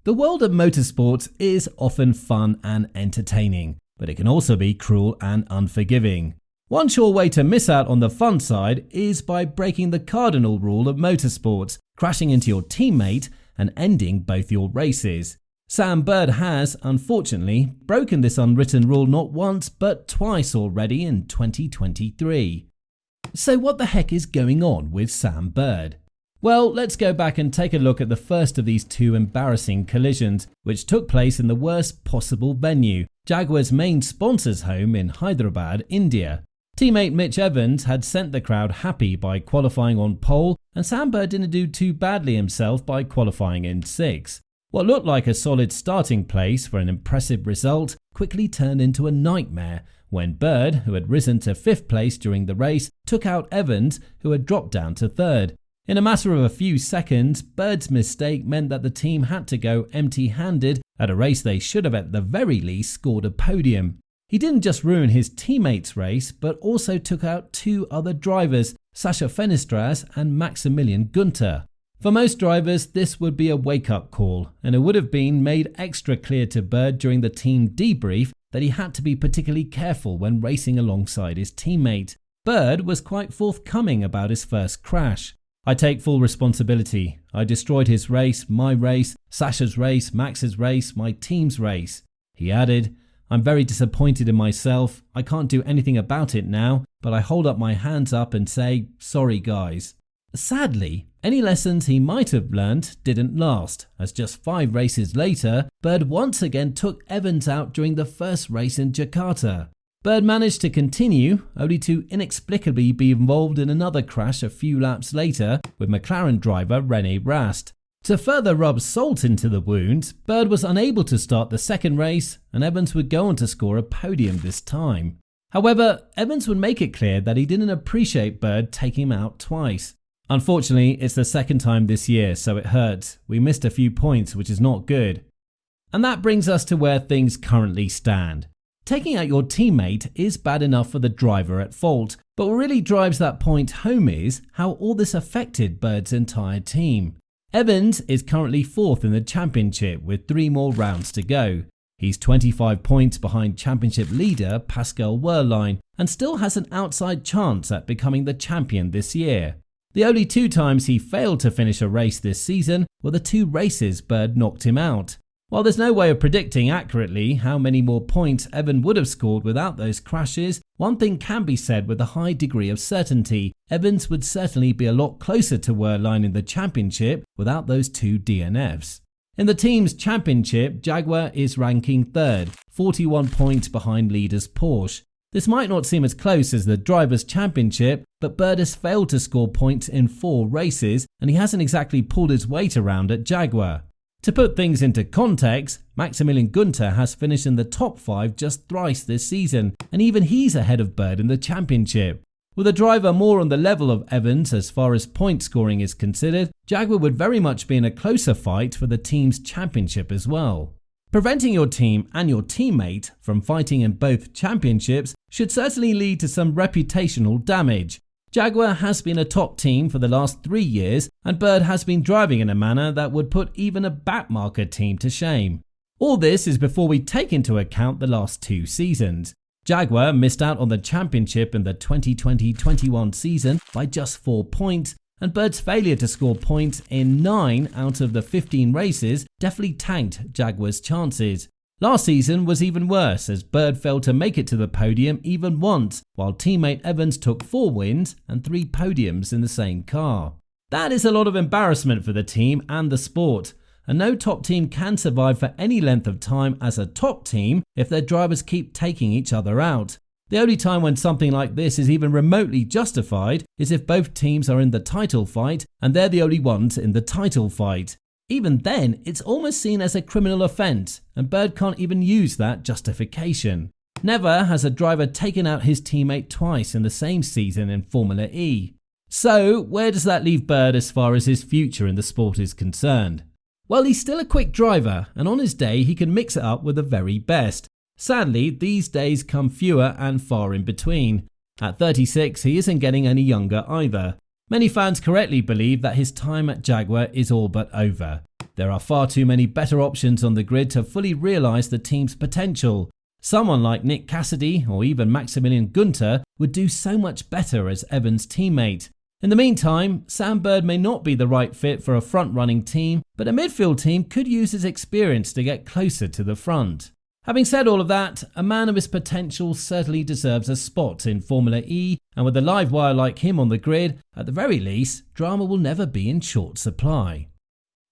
The world of motorsports is often fun and entertaining, but it can also be cruel and unforgiving. One sure way to miss out on the fun side is by breaking the cardinal rule of motorsports, crashing into your teammate and ending both your races. Sam Bird has, unfortunately, broken this unwritten rule not once but twice already in 2023. So what the heck is going on with Sam Bird? Well, let's go back and take a look at the first of these two embarrassing collisions, which took place in the worst possible venue, Jaguar's main sponsor's home in Hyderabad, India. Teammate Mitch Evans had sent the crowd happy by qualifying on pole, and Sam Bird didn't do too badly himself by qualifying in 6th. What looked like a solid starting place for an impressive result quickly turned into a nightmare when Bird, who had risen to 5th place during the race, took out Evans, who had dropped down to 3rd. In a matter of a few seconds, Bird's mistake meant that the team had to go empty-handed at a race they should have at the very least scored a podium. He didn't just ruin his teammates' race, but also took out 2 other drivers, Sasha Fenestras and Maximilian Günther. For most drivers, this would be a wake-up call, and it would have been made extra clear to Bird during the team debrief that he had to be particularly careful when racing alongside his teammate. Bird was quite forthcoming about his first crash. "I take full responsibility. I destroyed his race, my race, Sasha's race, Max's race, my team's race." He added, "I'm very disappointed in myself. I can't do anything about it now, but I hold up my hands up and say, sorry guys." Sadly, any lessons he might have learnt didn't last, as just 5 races later, Bird once again took Evans out during the first race in Jakarta. Bird managed to continue, only to inexplicably be involved in another crash a few laps later with McLaren driver René Rast. To further rub salt into the wound, Bird was unable to start the second race, and Evans would go on to score a podium this time. However, Evans would make it clear that he didn't appreciate Bird taking him out twice. "Unfortunately, it's the second time this year, so it hurts. We missed a few points, which is not good." And that brings us to where things currently stand. Taking out your teammate is bad enough for the driver at fault, but what really drives that point home is how all this affected Bird's entire team. Evans is currently 4th in the championship with 3 more rounds to go. He's 25 points behind championship leader Pascal Wehrlein and still has an outside chance at becoming the champion this year. The only 2 times he failed to finish a race this season were the 2 races Bird knocked him out. While there's no way of predicting accurately how many more points Evan would have scored without those crashes, one thing can be said with a high degree of certainty: Evans would certainly be a lot closer to Wehrlein in the championship without those 2 DNFs. In the team's championship, Jaguar is ranking 3rd, 41 points behind leaders Porsche. This might not seem as close as the Drivers' Championship, but Bird has failed to score points in 4 races, and he hasn't exactly pulled his weight around at Jaguar. To put things into context, Maximilian Günther has finished in the top 5 just thrice this season, and even he's ahead of Bird in the championship. With a driver more on the level of Evans as far as point scoring is considered, Jaguar would very much be in a closer fight for the team's championship as well. Preventing your team and your teammate from fighting in both championships should certainly lead to some reputational damage. Jaguar has been a top team for the last 3 years, and Bird has been driving in a manner that would put even a backmarker team to shame. All this is before we take into account the last 2 seasons. Jaguar missed out on the championship in the 2020-21 season by just 4 points, and Bird's failure to score points in 9 out of the 15 races definitely tanked Jaguar's chances. Last season was even worse, as Bird failed to make it to the podium even once, while teammate Evans took 4 wins and 3 podiums in the same car. That is a lot of embarrassment for the team and the sport, and no top team can survive for any length of time as a top team if their drivers keep taking each other out. The only time when something like this is even remotely justified is if both teams are in the title fight and they're the only ones in the title fight. Even then, it's almost seen as a criminal offence, and Bird can't even use that justification. Never has a driver taken out his teammate twice in the same season in Formula E. So, where does that leave Bird as far as his future in the sport is concerned? Well, he's still a quick driver, and on his day he can mix it up with the very best. Sadly, these days come fewer and far in between. At 36, he isn't getting any younger either. Many fans correctly believe that his time at Jaguar is all but over. There are far too many better options on the grid to fully realise the team's potential. Someone like Nick Cassidy or even Maximilian Günther would do so much better as Evans' teammate. In the meantime, Sam Bird may not be the right fit for a front-running team, but a midfield team could use his experience to get closer to the front. Having said all of that, a man of his potential certainly deserves a spot in Formula E, and with a live wire like him on the grid, at the very least, drama will never be in short supply.